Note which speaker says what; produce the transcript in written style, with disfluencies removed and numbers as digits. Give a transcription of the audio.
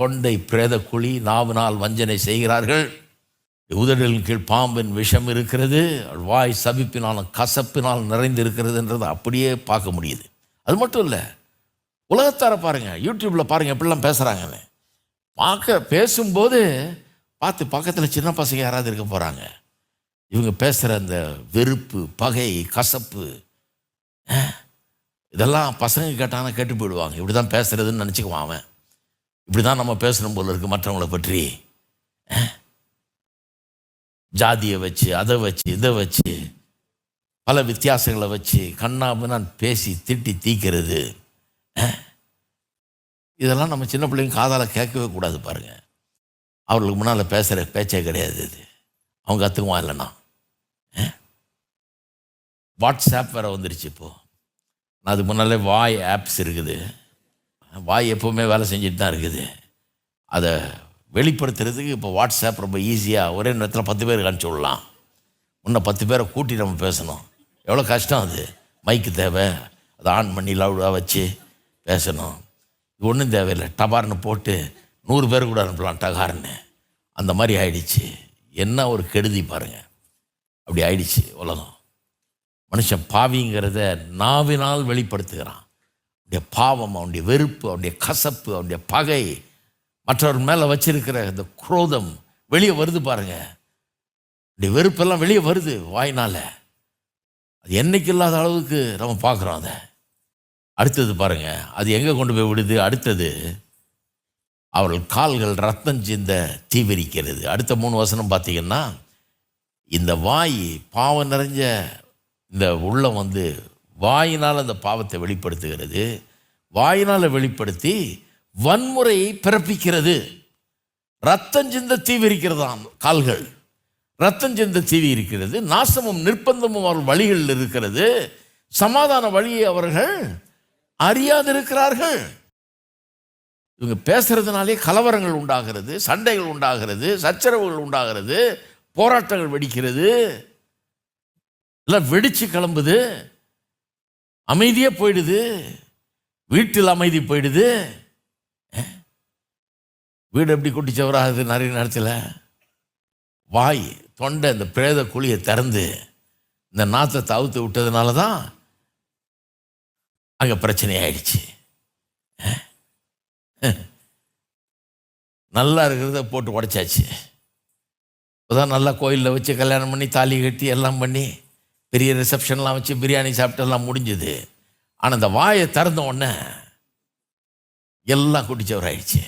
Speaker 1: தொண்டை பிரேத குழி, நாவினால் வஞ்சனை செய்கிறார்கள். உதடலின் கீழ் பாம்பின் விஷம் இருக்கிறது, வாய் சபிப்பினாலும் கசப்பினால் நிறைந்து இருக்கிறதுன்றது அப்படியே பார்க்க முடியுது. அது மட்டும் இல்லை, உலகத்தார பாருங்கள், யூடியூப்பில் பாருங்கள் எப்படிலாம் பேசுகிறாங்கன்னு. பேசும்போது பார்த்து பக்கத்தில் சின்ன பசங்க யாராவது இருக்க போகிறாங்க. இவங்க பேசுகிற அந்த வெறுப்பு, பகை, கசப்பு, இதெல்லாம் பசங்க கேட்டாங்கன்னா கேட்டு போயிடுவாங்க. இப்படி தான் பேசுகிறதுன்னு நினச்சிக்குவான் அவன். இப்படி தான் நம்ம பேசணும் போல இருக்குது மற்றவங்களை பற்றி. ஜாதியை வச்சு, அதை வச்சு, இதை வச்சு, பல வித்தியாசங்களை வச்சு கண்ணாம நான் பேசி திட்டி தீக்கிறது, இதெல்லாம் நம்ம சின்ன பிள்ளைங்க காதால் கேட்கவே கூடாது. பாருங்கள், அவர்களுக்கு முன்னால் பேசுகிற பேச்சே கிடையாது. இது அவங்க கற்றுக்குவான். இல்லைண்ணா வாட்ஸ்ஆப் வேறு வந்துருச்சு இப்போது. நான் அதுக்கு முன்னாலே வாய் ஆப்ஸ் இருக்குது. வாய் எப்போவுமே வேலை செஞ்சுட்டு தான் இருக்குது. அதை வெளிப்படுத்துறதுக்கு இப்போ வாட்ஸ்ஆப் ரொம்ப ஈஸியாக ஒரே நேரத்தில் 10 பேர் அனுப்பிச்சி விடலாம். இன்னும் 10 பேரை கூட்டி நம்ம பேசணும். எவ்வளோ கஷ்டம் அது. மைக்கு தேவை, அதை ஆன் பண்ணி லவுடாக வச்சு பேசணும். இது ஒன்றும் தேவையில்லை, டபார்னு போட்டு 100 பேர் கூட அனுப்பலாம் டகார்னு. அந்த மாதிரி ஆயிடுச்சு. என்ன ஒரு கெடுதி பாருங்கள். அப்படி ஆயிடுச்சு உலகம். மனுஷன் பாவிங்கிறத நாவினால் வெளிப்படுத்துகிறான். அவனுடைய பாவம், அவனுடைய வெறுப்பு, அவனுடைய கசப்பு, அவனுடைய பகை, மற்றவர் மேலே வச்சிருக்கிற இந்த குரோதம் வெளியே வருது பாருங்க. அப்படி வெறுப்பெல்லாம் வெளியே வருது வாயினால். அது என்னைக்கு இல்லாத அளவுக்கு நம்ம பார்க்குறோம். அதை அடுத்தது பாருங்க, அது எங்கே கொண்டு போய் விடுது. அடுத்தது, அவர்கள் கால்கள் ரத்தம் சிந்த தீவிரிக்கிறது. அடுத்த 3 வசனம் பார்த்தீங்கன்னா, இந்த வாய் பாவம் நிறைஞ்ச இந்த உள்ளம் வாயினால் அந்த பாவத்தை வெளிப்படுத்துகிறது. வாயினால் வெளிப்படுத்தி வன்முறையை பிறப்பிக்கிறது. ரத்தம் சிந்த தீவிரிக்கிறதாம் கால்கள். ரத்தம் சிந்த தீவி இருக்கிறது. நாசமும் நிர்பந்தமும் அவர்கள் வழிகளில் இருக்கிறது. சமாதான வழியை அவர்கள் அறியாதிருக்கிறார்கள். இவங்க பேசுறதுனாலே கலவரங்கள் உண்டாகிறது, சண்டைகள் உண்டாகிறது, சச்சரவுகள் உண்டாகிறது, போராட்டங்கள் வெடிக்கிறது, எல்லாம் வெடிச்சு கிளம்புது, அமைதியே போயிடுது, வீட்டில் அமைதி போயிடுது. வீடு எப்படி குட்டிச்சவராகுது நிறைய நேரத்தில். வாய், தொண்டை, இந்த பிரேத குழியை திறந்து இந்த நாத்தத்தை அவுத்து விட்டதுனால தான் அங்கே பிரச்சனை ஆயிடுச்சு. நல்லா இருக்கிறத போட்டு உடைச்சாச்சு. இப்போதான் நல்லா கோயிலில் வச்சு கல்யாணம் பண்ணி தாலி கட்டி எல்லாம் பண்ணி பெரிய ரிசப்ஷன்லாம் வச்சு பிரியாணி சாப்பிட்டெல்லாம் முடிஞ்சுது. ஆனால் இந்த வாயை திறந்த உடனே எல்லாம் குட்டிச்சவர் ஆயிடுச்சு.